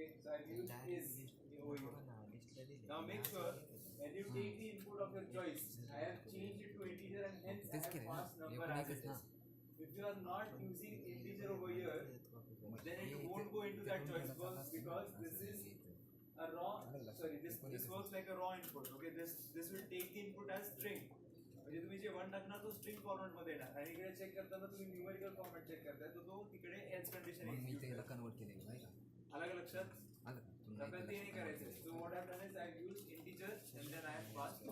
Okay, so I've used is over here. Now make sure when you take the input of your choice, I have changed it to integer and hence I have passed number as it is. If you are not using integer over here, then it won't go into that choice box because this is a raw. Sorry, this works like a raw input. Okay, this will take the input as string. म्हणजे तुम्ही जे 1 टाकणार तो string format मध्ये येणार आणि इकडे check करताना तुम्ही न्यूमेरिकल फॉर्मॅट चेक करताय तर तो तिकडे एल्स कंडिशन एक्झिक्यूट कन्वर्ट केलेलं आहे अलग लक्षात आपल्याला ते नाही करायचं so what have done is I use integer and then I have passed if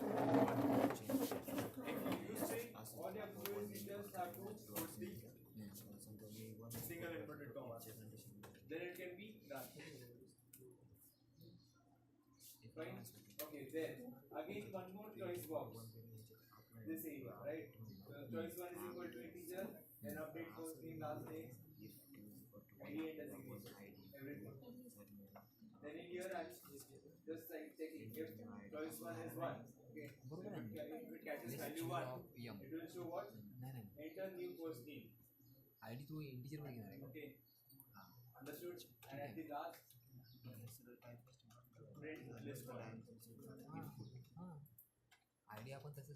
you use string all you have to do is you just have to put the single inverted comma then it can be done. Fine. Okay, then again one more choice box. This area, right? So choice 1 is equal to integer, then update first name, last name, ID and designation, everything. Then in here I'm just like checking if choice 1 is 1. Okay. If it catches value 1, it will show what? Enter new first name. ID to integer में क्या है? Okay. Understood? And at the last, print list one. Idea आपण तसं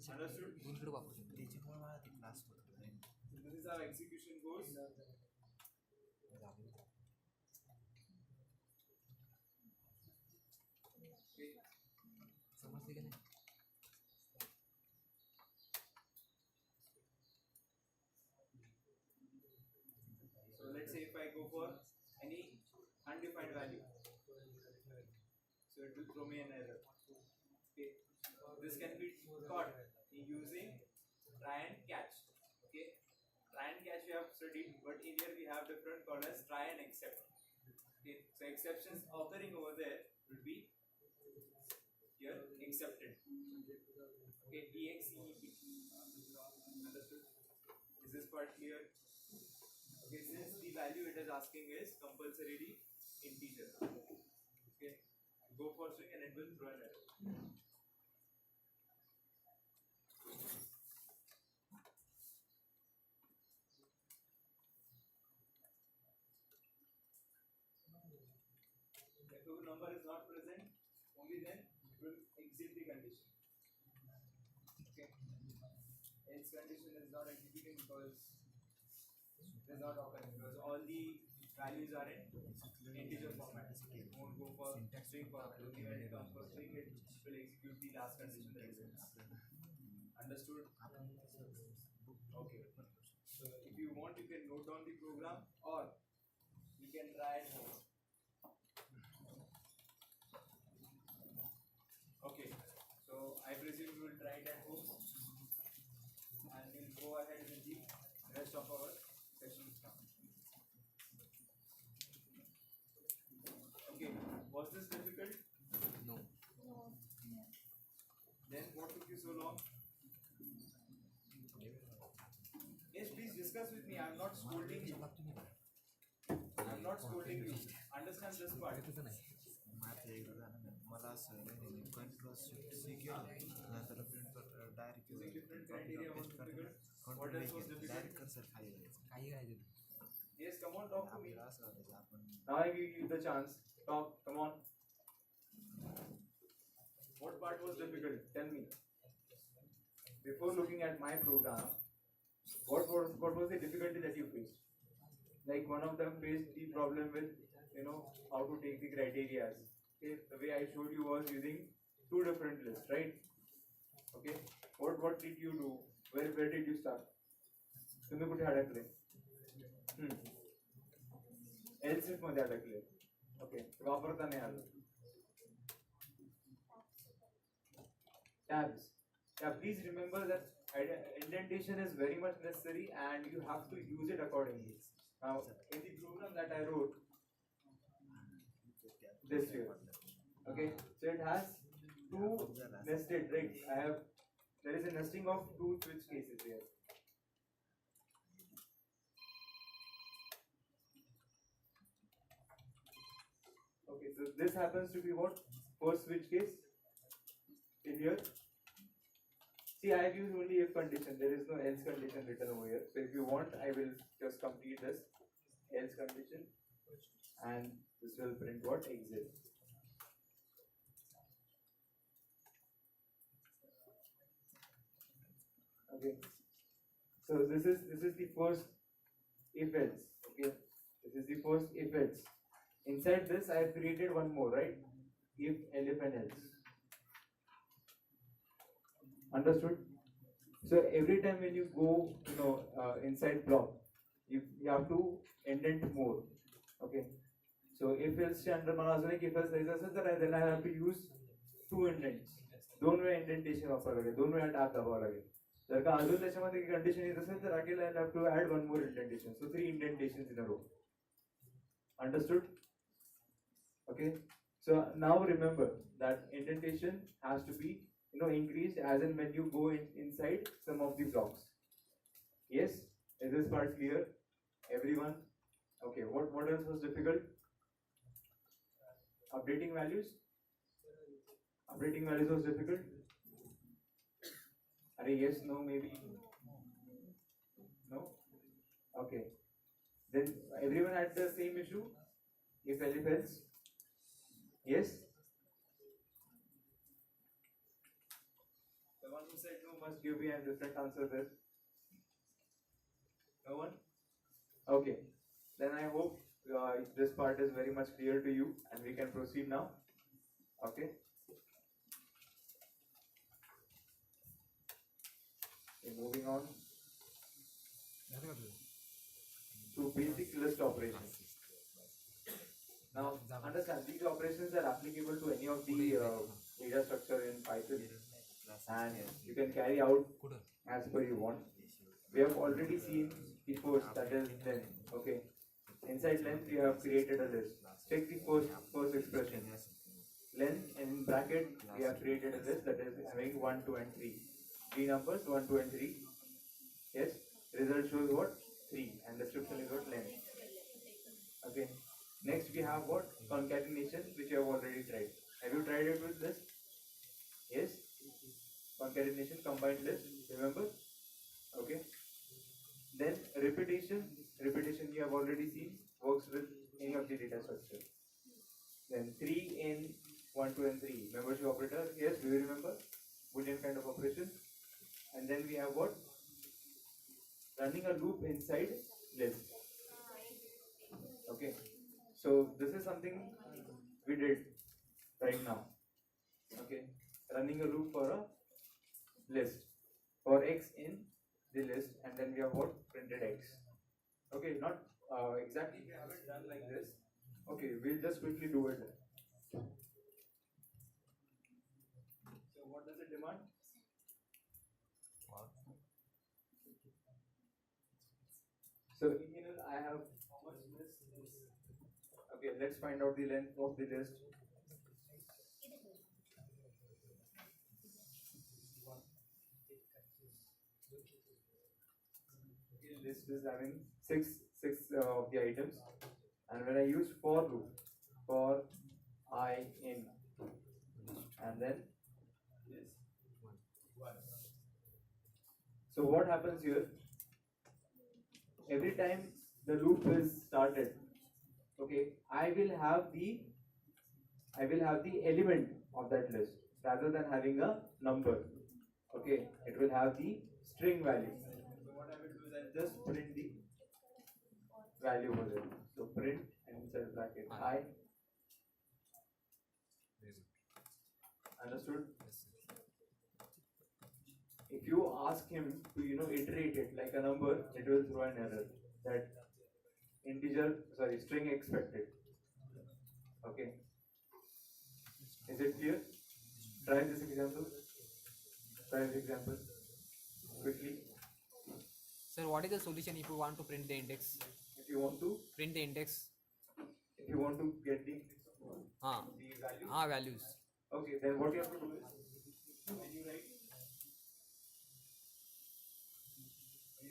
दोनकडे वापरू शकतो त्याच्यामुळे मला ते क्लास होतं So this is how execution goes. Okay. समजते का नाही So let's say if I go for any undefined value, so it will throw me an error. Okay. This can be caught using try and catch. Okay, try and catch we have studied, but in here we have different called as try and accept. Okay, so exceptions occurring over there will be here accepted. Okay, EXEP. Understood? Is this part clear? Okay, since the value it is asking is compulsorily integer. Okay, go for string and it will throw an error. If the number is not present, only then it will exit the condition. Okay. Else condition is not executing because it is not occurring because all the values are in integer format. It won't go for string format. Only when it comes for string, it will execute the last condition that is in. Understood? Okay. So if you want, you can note down the program or you can try at home. Okay. So I presume you will try it at home and we'll go ahead with the rest of our sessions now. Okay. Was this difficult? No. Then what took you so long? Yes, please discuss with me. I am not scolding you. I am not scolding you. Understand this part. मला असं control C केलं नंतर printer direct Different criteria was difficult. What else was difficult? Direct cursor काही करायचं Yes, come on, talk to me. असं आपण Now I give you the chance. Talk. Come on. What part was difficult? Tell me. Before looking at my program, what was the difficulty that you faced? Like one of them faced the problem with how to take the criteria. Okay, the way I showed you was using two different lists, right? Okay, what did you do? Where did you start? तुम्ही कुठे अडकले? else if मध्ये अडकले. Okay, वापरता नाही आलं. Tabs. Yeah, please remember that indentation is very much necessary and you have to use it accordingly. Now, in the program that I wrote, this here, okay, so it has two nested, right? There is a nesting of two switch cases here. Okay, so this happens to be what? First switch case in here. See, I have used only if condition. There is no else condition written over here. So if you want, I will just complete this else condition and This will print what? Exit. Okay. So this is the first if else. Okay. This is the first if else. Inside this I have created one more, right? If, elif and else. Understood? So every time when you go, inside block, you have to indent more. Okay. So if else under manazune if else then I have to use two indents. दोन वेळा indentation वापरावं लागेल, दोन वेळा tab दाबावं लागेल. जर का अजून त्याच्यामध्ये कंडिशन येत असेल तर again I'll have to add one more indentation. So 3 indentations in a row. Understood? Okay. So now remember that indentation has to be increased as and when you go inside some of the blocks. Yes? Is this part clear? Everyone? Okay. What else was difficult? Updating values? Updating values was difficult? Are yes, no, maybe? No? Okay. Then everyone had the same issue? If else? Yes? The one who said no must give me a different answer there. No one? Okay. Then I hope this part is very much clear to you and we can proceed now. Okay. Moving on to basic list operations. Now, understand these operations are applicable to any of the data structure in Python, and you can carry out as per you want. We have already seen the first, that is length. Okay. Inside length, we have created a list. Take the first expression. Length, and in bracket, we have created a list that is having 1, 2, and 3. Three numbers, 1, 2, and 3. Yes. Result shows what? 3. And description is what? Length. Okay. Next we have what? Concatenation, which you have already tried. Have you tried it with this? Yes? Concatenation, combined list, remember? Okay. Then repetition you have already seen, works with any of the data structure. Then 3 in 1, 2, and 3. Membership operator, yes, do you remember? Boolean kind of operation. And then we have what? Running a loop inside list. Okay. So this is something we did right now. Okay. Running a loop for a list. For x in the list, and then we have what? Printed x. Okay, not exactly we have it done like this. Okay, we'll just quickly do it. So what does it demand? So in I have how much list is. Okay, let's find out the length of the list. Okay, list is having six of the items, and when I use for loop, for I in, and then this one. So what happens here? Every time the loop is started, okay, I will have the element of that list rather than having a number. Okay, it will have the string value. So what I will do is I'll just print the value over there. So print and inside bracket I. Understood? If you ask him to iterate it like a number, it will throw an error that string expected. Okay. Is it clear? Try this example. Quickly. Sir, what is the solution if you want to print the index? If you want to print the index. If you want to get the values. Values. Okay, then what you have to do is when you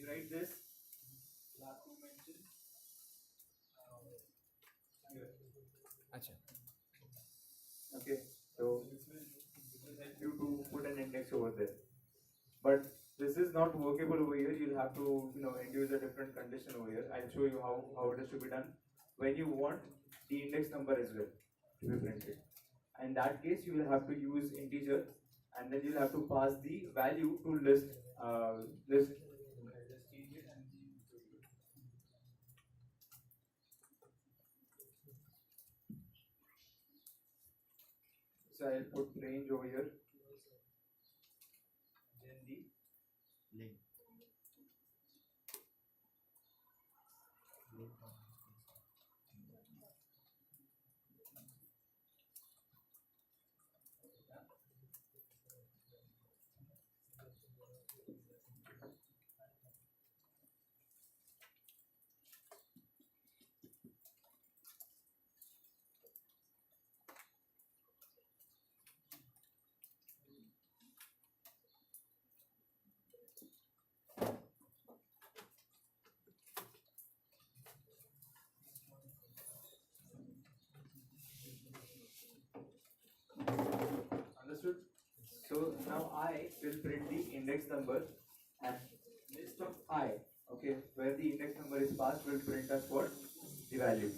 write this, you have to mention here. Achha. Okay, so this will help you to put an index over there. But this is not workable over here. You'll have to induce a different condition over here. I'll show you how it is to be done. When you want the index number as well to be printed. In that case, you will have to use integer, and then you'll have to pass the value to list. List. So I'll put range over here. Then the link. Understood? So now I will print the index number and list of I, okay, where the index number is passed will print us what? The value.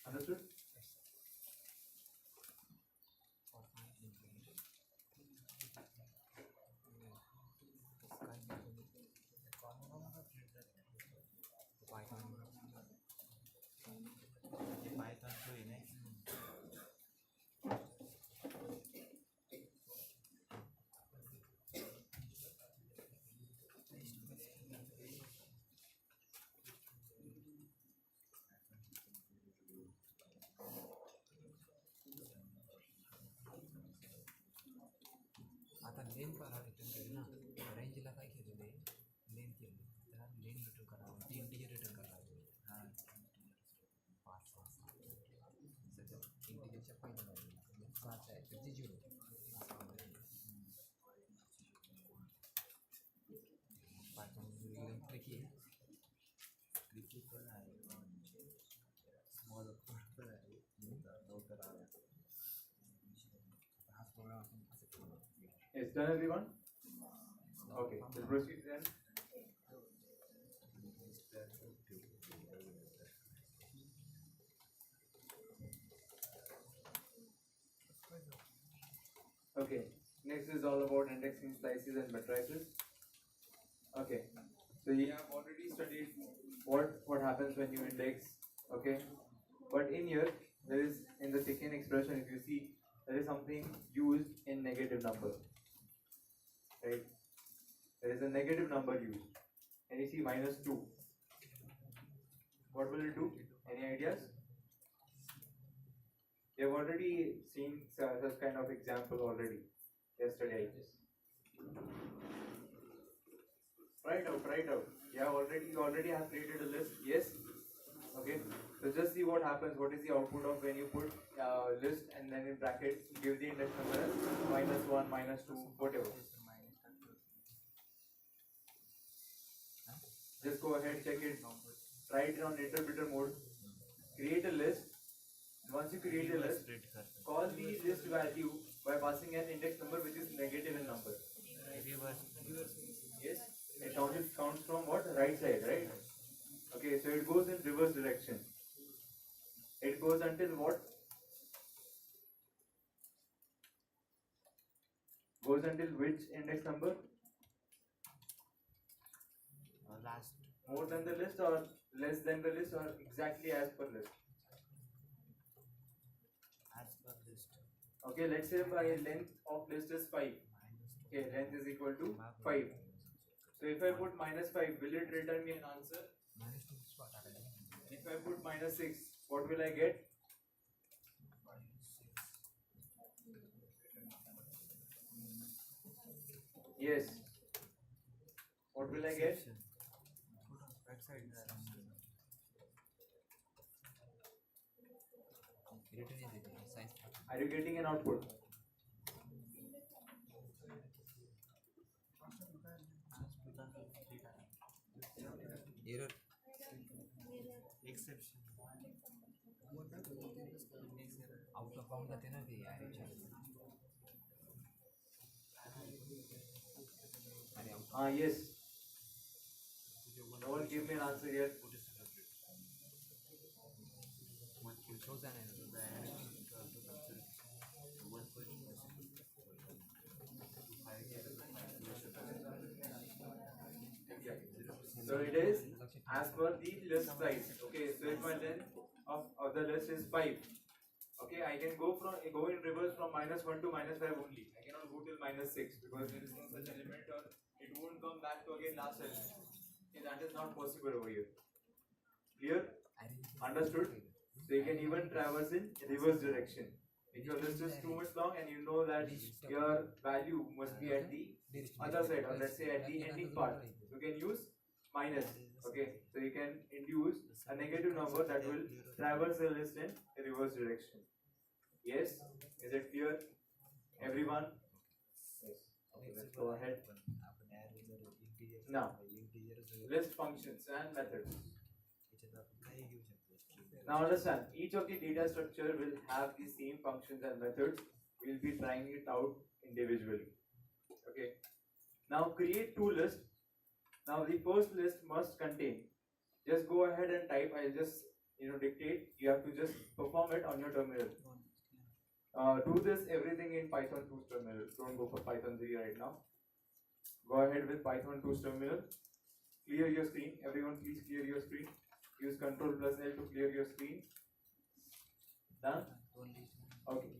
Understood? Python to index. आता लेन पर return केली ना रेंजला काय केलेलं आहे लेन केली त्याला लेन return करावं ती इंटिजर रिटर्न करावं हां 5 सध्या इंटिजरच्या पहिल्या व्हॅल्यू 7 आहे तर ती 0 पायथॉन ट्रिकी आहे ट्रिकी पण आहे स्मॉल पण आहे लवकर आला हाच प्रोग्राम आपण असं करू. Yes, done everyone? Okay, we'll proceed then. Okay, next is all about indexing slices and matrices. Okay, so you have already studied what happens when you index. Okay, but in here there is in the second expression, if you see, there is something used in negative number. Right? There is a negative number used, and you see -2. What will it do? Any ideas? You have already seen such kind of example already yesterday, I guess. Try it out. You already have created a list. Yes. Okay. So just see what happens. What is the output of when you put list and then in brackets give the index number as -1, -2, whatever. Just go ahead, check it, try it on interpreter mode, create a list. Once you create a list, call the list value by passing an index number which is negative in number. Yes, it counts from what? Right side, right? Okay, so it goes in reverse direction. It goes until what? Goes until which index number? Last. More than the list or less than the list or exactly as per list? As per list. Okay, let's say my length of list is 5. Okay, length is equal to 5. So if I put -5, will it return me an answer? If I put -6, what will I get? Yes. What will I get? Are you getting an output? Error. Out of bound जाते ना ते ॲरेच्या अरे out Yes. No one give me an answer yet. shows an So it is as per the list size. Okay, so if my length of the list is 5, okay, I can go in reverse from -1 to -5 only. I cannot go till -6 because there is no such element, or it won't come back to again last element. Okay, that is not possible over here. Clear? Understood? So you can even traverse in reverse direction. If your list is too much long and you know that your value must be at the other side, or let's say at the ending part, you can use minus. Okay, so you can induce a negative number that will traverse the list in reverse direction. Yes? Is it clear? Everyone? Yes. Okay, let's go ahead. Now, list functions and methods. Now understand, each of the data structure will have the same functions and methods. We'll be trying it out individually. Okay. Now create two lists. Now the first list must contain. Just go ahead and type. I'll just dictate. You have to just perform it on your terminal. Do this everything in Python 2's terminal. Don't go for Python 3 right now. Go ahead with Python 2's terminal. Clear your screen. Everyone, please clear your screen. Use Ctrl+L to clear your screen. Done? Okay.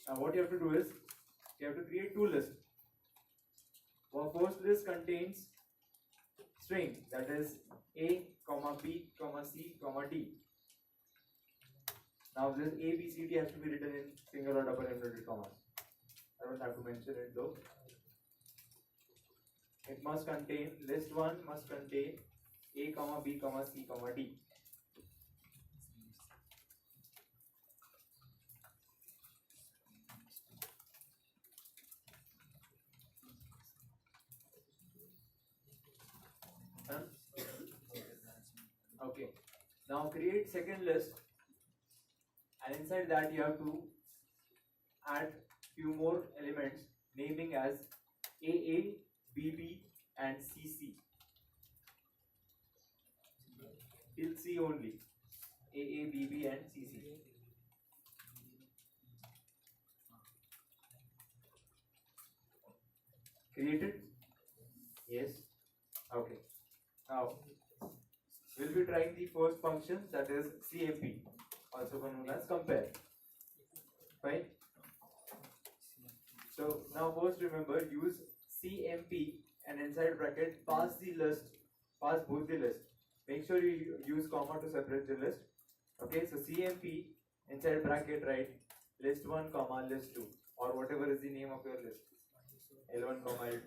Now what you have to do is, you have to create two lists. Our first list contains string, that is A, B, C, D. Now this A, B, C, D has to be written in single or double inverted commas. I don't have to mention it though. It must contain, list 1 must contain A, B, C, D. Done? Okay. Now create second list, and inside that you have to add few more elements, naming as AA, BB, and CC. Till C only. AA, BB, and CC. Created? Yes. Okay. Now we'll be trying the first function, that is CMP, also known as compare. Fine. So now first remember, use CMP and inside bracket pass both the list. Make sure you use comma to separate the list. Okay, so CMP inside bracket write list 1 comma list 2, or whatever is the name of your list, L1 comma L2.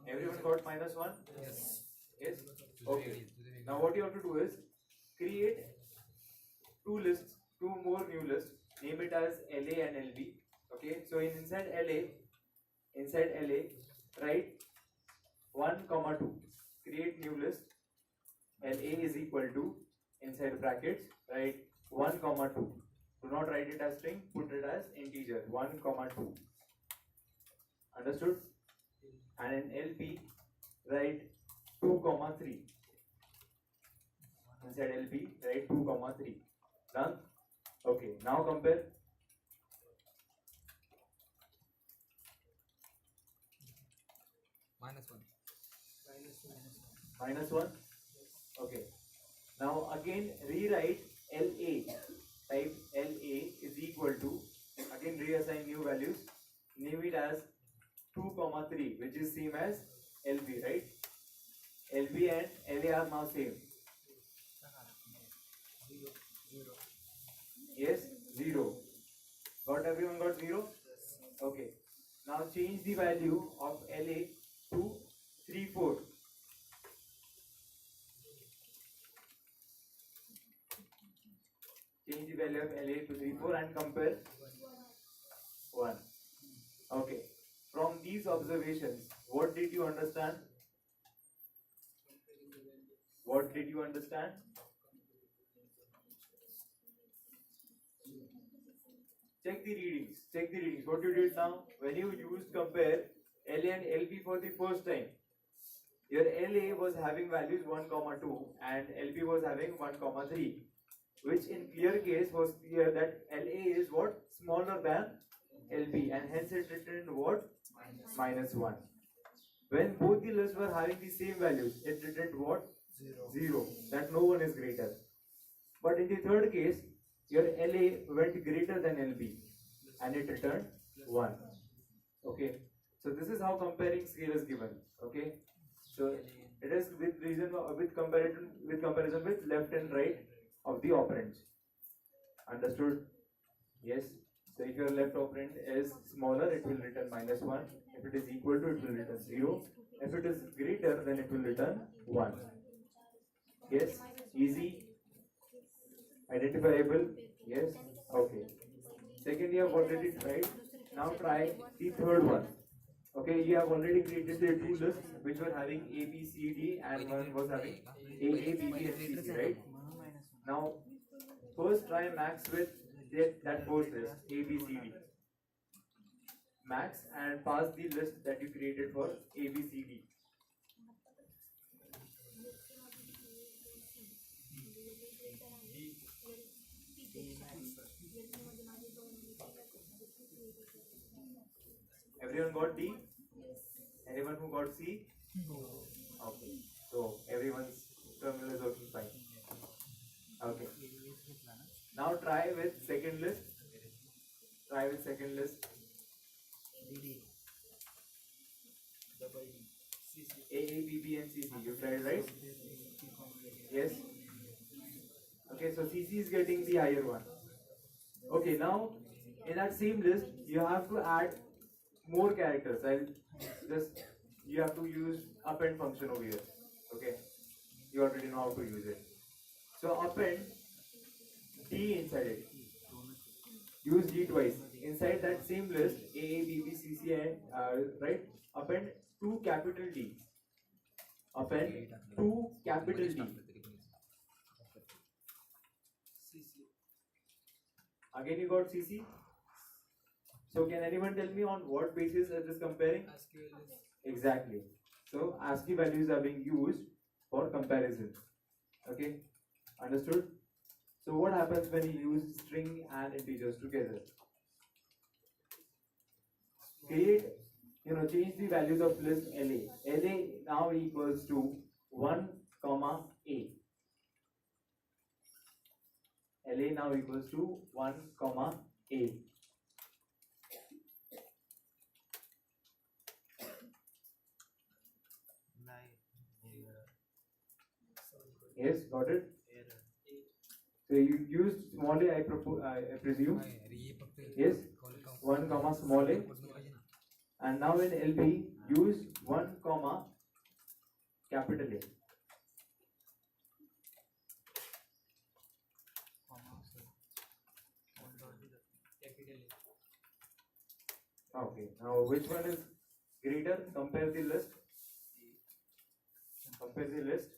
Everyone got -1? Yes. Yes? Okay. Now what you have to do is create two more new lists, name it as LA and LB. Okay, so inside LA, write 1 comma 2. Create new list. LA is equal to, inside brackets, write 1 comma 2. Do not write it as string, put it as integer, 1 comma 2. Understood? And in LP, write 2 comma 3. Inside LP, write 2 comma 3. Done? Okay, now compare. -1. Okay. Now again rewrite LA. Type LA is equal to, again reassign new values. Name it as 2 comma 3, which is same as LB, right? LB and LA are now same. Yes, 0. Everyone got 0? Okay. Now change the value of LA to 3, 4. Change the value of LA to 3, 4 and compare 1. Okay. From these observations, what did you understand? What did you understand? Check the readings. Check the readings. What you did now, when you used compare LA and LB for the first time, your LA was having values 1, 2 and LB was having 1, 3, which in clear case was clear that LA is what? Smaller than LB, and hence it returned what? -1. When both the lists were having the same values, it returned what? 0. That no one is greater. But in the third case, your LA went greater than LB and it returned 1. Okay. So this is how comparing scale is given. Okay. So it is with comparison with left and right of the operands. Understood? Yes. So if your left operand is smaller, it will return -1. If it is equal to, it will return 0. If it is greater, then it will return 1. Yes. Easy. Identifiable. Yes. Okay. Second, you have already tried. Now try the third one. Okay, you have already created the two lists which were having A, B, C, D, and one was having A, B, and C, C, right? Now, first try max with that first list A, B, C, D. Max and pass the list that you created for A, B, C, D. Everyone got D? Anyone who got C? Okay. So everyone's terminal is working fine. Okay. Now try with second list. Try with second list. A, B, B, and C, C. You tried, right? Yes. Okay, so C, C is getting the higher one. Okay, now in that same list, you have to add more characters. You have to use append function over here. Okay, you already know how to use it. So append D inside it. Use D twice. Inside that same list, A, B, B, C, C, and right, append 2 capital D. Append 2 capital D. Again you got CC. So can anyone tell me on what basis it is comparing? Exactly. So ASCII values are being used for comparison. Okay, understood? So what happens when you use string and integers together? Create, change the values of list LA. LA now equals to 1, A. LA now equals to 1, A. Yes, got it? So you used small a, I presume. Yes, 1, small a. And now in LB, use 1, capital A. Okay, now which one is greater? Compare the list. Compare the list.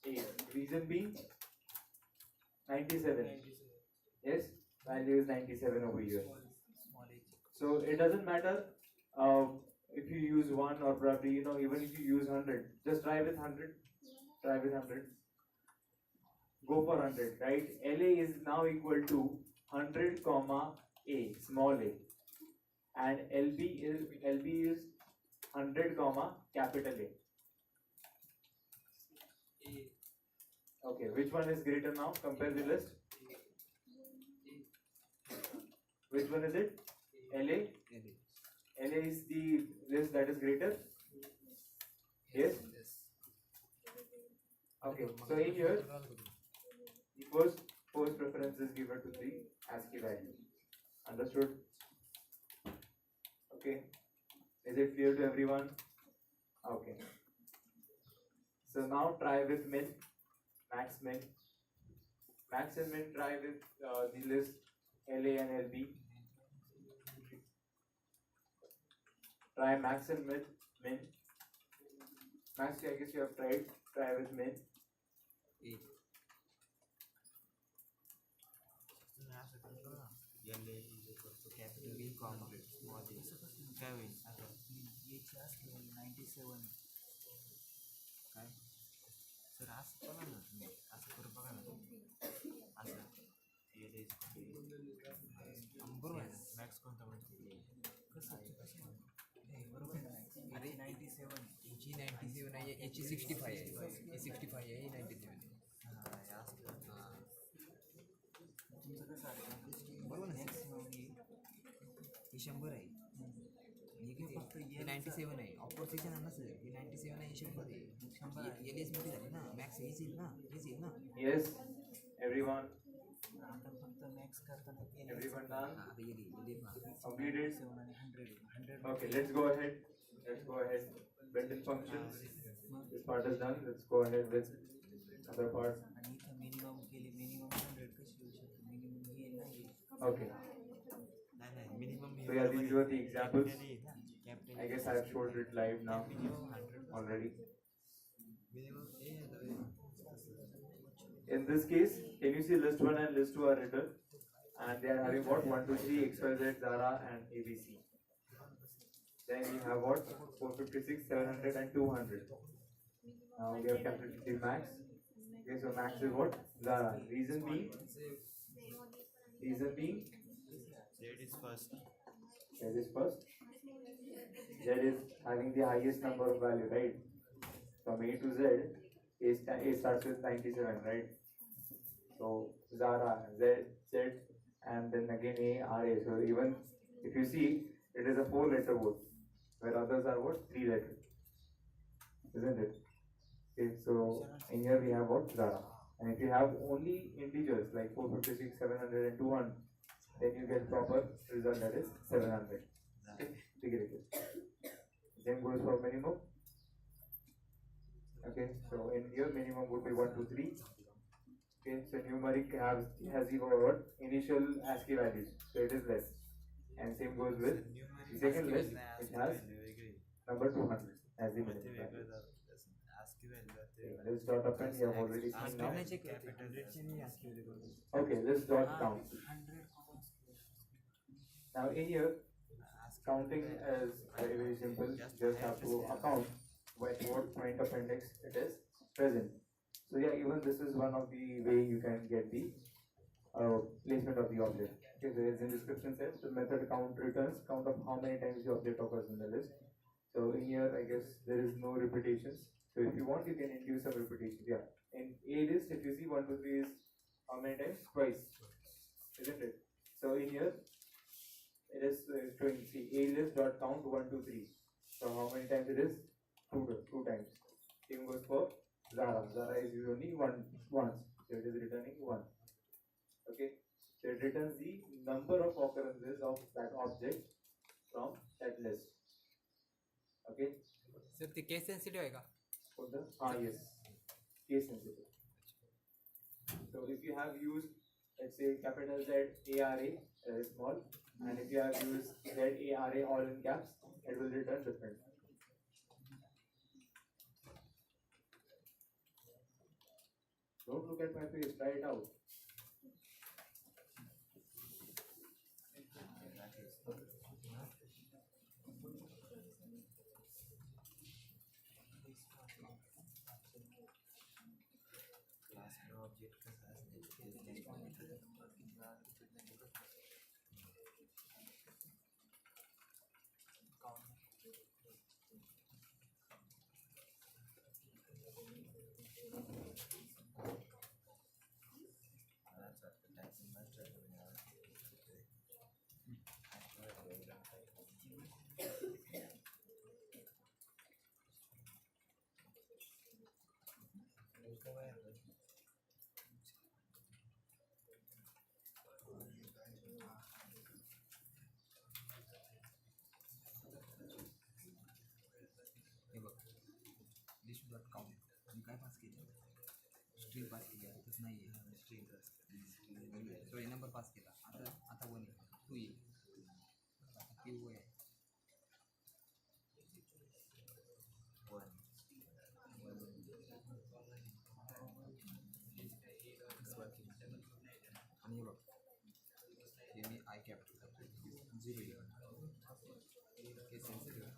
A. Reason being 97. Yes, value is 97 over here. So it doesn't matter if you use 1 or probably even if you use 100. Just try with 100. Try with 100. Go for 100, right? LA is now equal to 100, A, small a, and LB is 100, capital A. Okay, which one is greater now? Compare the list. Which one is it? LA. LA is the list that is greater. Yes. Okay, so in here, the first preference is given to the ASCII value. Understood? Okay. Is it clear to everyone? Okay. So now try with min, max min. Max and min try with the list LA and LB. Try max and min. Max, I guess you have tried. Try with min. 8. LA is equal to Capital A, comma, small a. काय होईल याचे असलं 97 काय sir असं बघा ना तुम्ही असं करून बघा ना असं LA is बरोबर आहे ना मॅक्स कोणता म्हणजे कसं बरोबर आहे ना अरे 97 याची 97 आहे याची 65 आहे हे 65 आहे हे 97 आहे हां असं हां तुमचं कसं आहे बरोबर ना हे 100 आहे हे फक्त हे 97 आहे ऑपोजिशन आहे ना सर हे 97 आहे हे 100 आहे एल एस मध्ये झाले ना मॅक्स हेच येईल ना Yes, everyone. आपण फक्त मॅक्स करताना Everyone done? आता येईल Completed? 100 Okay, let's go ahead. Built-in functions. This part is done. Let's go ahead with other part. आणि इथं मिनिमम केली मिनिमम 100 कशी येऊ शकते मिनिमम येईल नाही Okay. नाही minimum So yeah, these were the examples. Capital I guess I have showed it live now already. In this case, can you see list 1 and list 2 are written, and they are having what 1, 2, 3, XYZ, Zara, and ABC. Then you have what 456, 700, and 200. Now we have calculated the max. Okay, so max is what Zara. Reason being, Z is first. Z is first. Z is having the highest number of value, right? From A to Z, A starts with 97, right? So Zara, Z, and then again A, R, A. So even if you see, it is a 4-letter word, where others are what 3-letter, isn't it? Okay, so in here we have what Zara, and if you have only integers like 456, 700, and 200, then you get proper result, that is 700. Okay, same goes for minimum. Okay, so in here minimum would be 1, 2, 3. Okay, so numeric has what initial ASCII values, so it is less, and same goes with the second list, which has number 200 as the minimum value. Okay, this dot append you have already seen now. Okay, this dot count. Now in here, counting is very simple. Just have to account at what point of index it is present. So yeah, even this is one of the way you can get the placement of the object. Okay, so as in description says, the method count returns count of how many times the object occurs in the list. So in here, I guess there is no repetitions. So if you want, you can induce some repetition. Yeah, in A list, if you see 1, 2, 3 is how many times? Twice, isn't it? So in here, it is showing see A list dot count 1, 2, 3. So how many times it is? Two times. Same goes for Zara. Zara is used only once. So it is returning 1. Okay. So it returns the number of occurrences of that object from that list. Okay. Sir ते case sensitive आहे का Yes. Case sensitive. So if you have used, let's say capital Z ARA, small, and if you have used Z ARA all in caps, it will return different. Don't look at my face, try it out. हे बघ list dot count me काय पास केलं string pass केली तसं नाही आहे string sorry number पास केला आता 1 आहे 2 येईल आता PO आहे जी हे सेन्सिटिव्ह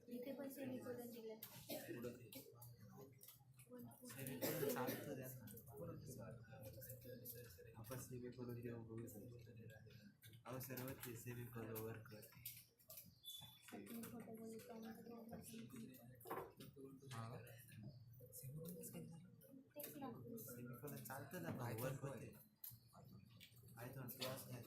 इथे पण सेमिकोलॉन दिलं. सेमीकोलन चालतं द्या ना आपण सेमीकोलन देऊ बघू अहो सर्व ते सेमीकोलन वर्क करते आपण खोटं बोलतो हां सेमिकोलॉन कसं काय तेच ना. सेमीकोलन चालतं ना काय वर्क करतोय? होते आय थॉट क्लास नाही